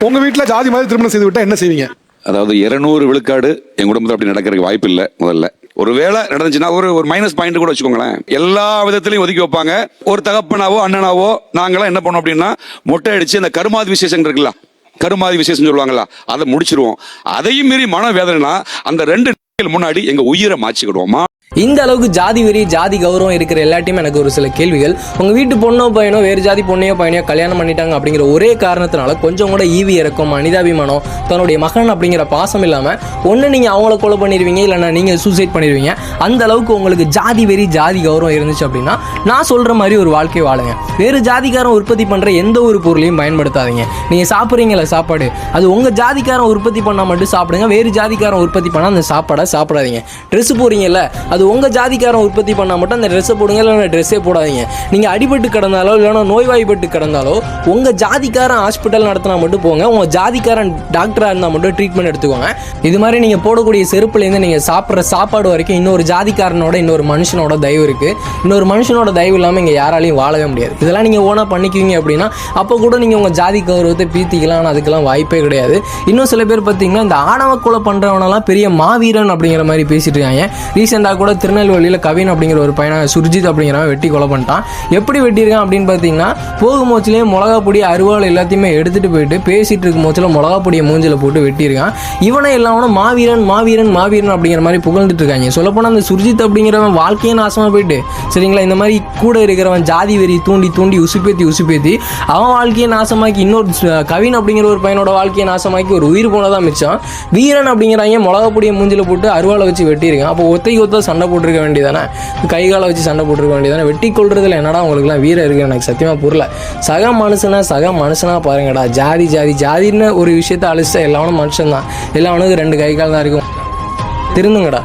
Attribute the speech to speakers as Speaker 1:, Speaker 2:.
Speaker 1: உங்க வீட்டுல ஜாதி மாதிரி திருமணம் செய்து விட்டா என்ன செய்வீங்க?
Speaker 2: அதாவது 200 விழுக்காடு என் குடும்பத்தில் அப்படி நடக்கிறதுக்கு வாய்ப்பு இல்லை. முதல்ல ஒரு வேளை நடந்துச்சுன்னா ஒரு மைனஸ் பாயிண்ட் கூட வச்சுக்கோங்களேன். எல்லா விதத்திலையும் ஒதுக்கி வைப்பாங்க. ஒரு தகப்பனாவோ அண்ணனாவோ நாங்களாம் என்ன பண்ணோம் அப்படின்னா, மொட்டை அடிச்சு அந்த கருமாதி விசேஷம் இருக்குல்ல, கருமாதி விசேஷம் சொல்லுவாங்களா, அதை முடிச்சிருவோம். அதையும் மீறி மன வேதனைனா அந்த 2 முன்னாடி எங்க உயிரை மாச்சிக்கிடுவோம்.
Speaker 3: இந்த அளவுக்கு ஜாதி வெறி ஜாதி கௌரவம் இருக்கிற எல்லாத்தையுமே எனக்கு ஒரு சில கேள்விகள். உங்கள் வீட்டு பொண்ணோ பையனோ வேறு ஜாதி பொண்ணையோ பையனையோ கல்யாணம் பண்ணிட்டாங்க அப்படிங்கிற ஒரே காரணத்தினால கொஞ்சம் கூட ஈவி இறக்கம் மனிதாபிமானம் தன்னுடைய மகன் அப்படிங்கிற பாசம் இல்லாமல் ஒன்று நீங்கள் அவங்கள கொலை பண்ணிடுவீங்க, இல்லைன்னா நீங்கள் சூசைட் பண்ணிடுவீங்க. அந்த அளவுக்கு உங்களுக்கு ஜாதி வெறி ஜாதி கௌரவம் இருந்துச்சு அப்படின்னா நான் சொல்கிற மாதிரி ஒரு வாழ்க்கை வாழுங்க. வேறு ஜாதிக்காரன் உற்பத்தி பண்ணுற எந்த ஒரு பொருளையும் பயன்படுத்தாதீங்க. நீங்கள் சாப்பிட்றீங்களா சாப்பாடு, அது உங்கள் ஜாதிக்காரன் உற்பத்தி பண்ணால் மட்டும் சாப்பிடுங்க. வேறு ஜாதிக்காரன் உற்பத்தி பண்ணால் அந்த சாப்பாடை சாப்பிடாதீங்க. ட்ரெஸ் போடுறீங்கல்ல, அது உங்கள் ஜாதிக்காரன் உற்பத்தி பண்ணால் மட்டும் அந்த ட்ரெஸ்ஸை போடுங்க, இல்லைன்னா ட்ரெஸ்ஸே போடாதீங்க. நீங்கள் அடிபட்டு கிடந்தாலோ இல்லைன்னா நோய்வாய்ப்பட்டு கிடந்தாலோ உங்கள் ஜாதிக்காரன் ஹாஸ்பிட்டல் நடத்தினா மட்டும் போங்க. உங்கள் ஜாதிக்காரன் டாக்டராக இருந்தால் மட்டும் ட்ரீட்மெண்ட் எடுத்துக்கோங்க. இது மாதிரி நீங்கள் போடக்கூடிய செருப்புலேருந்து நீங்கள் சாப்பிட்ற சாப்பாடு வரைக்கும் இன்னொரு ஜாதிக்காரனோட இன்னொரு மனுஷனோட தயவு இருக்குது. இன்னொரு மனுஷனோட தயவு இல்லாமல் இங்கே யாராலையும் வாழவே முடியாது. இதெல்லாம் நீங்கள் ஓனாக பண்ணிக்குவீங்க அப்படின்னா அப்போ கூட நீங்கள் உங்கள் ஜாதி கௌரவத்தை பீத்திக்கலாம். ஆனால் அதுக்கெல்லாம் வாய்ப்பே கிடையாது. இன்னும் சில பேர் பார்த்தீங்கன்னா இந்த ஆணவ கொலை பண்ணுறவனெல்லாம் பெரிய மாவீரன் அப்படிங்கிற மாதிரி பேசிட்டு இருக்காங்க. ரீசெண்டாக கூட திருநெல்வேலியில் கவின் அப்படிங்கிற ஒரு பையனை சுர்ஜித் அப்படிங்கிறவன் வெட்டி கொலை பண்ணிட்டான். எப்படி வெட்டியிருக்கான் அப்படின்னு பார்த்தீங்கன்னா, போகும் மோச்சிலேயே மிளகா பொடி அருவாள் எல்லாத்தையுமே எடுத்துகிட்டு போயிட்டு பேசிகிட்டு இருக்கும் மோச்சில் மிளகா பொடியை மூஞ்சில் போட்டு வெட்டியிருக்கான். இவனை எல்லாவனும் மாவீரன் மாவீரன் மாவீரன் அப்படிங்கிற மாதிரி புகழ்ந்துட்டு இருக்காங்க. சொல்லப்போனால் அந்த சுர்ஜித் அப்படிங்கிறவன் வாழ்க்கையே நாசமாக போயிட்டு சரிங்களா, இந்த மாதிரி கூட இருக்கிறவன் ஜாதி வெறி தூண்டி தூண்டி உசுப்பேத்தி அவன் வாழ்க்கையை நாசமாக்கி இன்னொரு கவின் அப்படிங்கிற ஒரு பையனோட வாழ்க்கையை நாசமாக்கி ஒரு உயிர் போனதான் மிச்சம். வீரன் அப்படிங்கிறாங்க மிளகா பொடியை மூஞ்சில் போட்டு அருவாளை வச்சு வெட்டியிருக்கான். அப்போ ஒத்தைக்கு ஒத்த சண்டை போட்டிருக்க வேண்டியதானே, கை காலை வச்சு சண்டை போட்டிருக்க வேண்டியதானே. வெட்டி கொள்றதுல என்னடா உங்களுக்குலாம் வீரம் இருக்குது எனக்கு சத்தியமாக புரியல. சக மனுஷனா பாருங்கடா. ஜாதி ஜாதி ஜாதின்னு ஒரு விஷயத்த அழிச்சா எல்லாவனும் மனுஷன் தான். எல்லாவனுக்கு 2 கை கால் தான் இருக்கும். திருந்துங்கடா.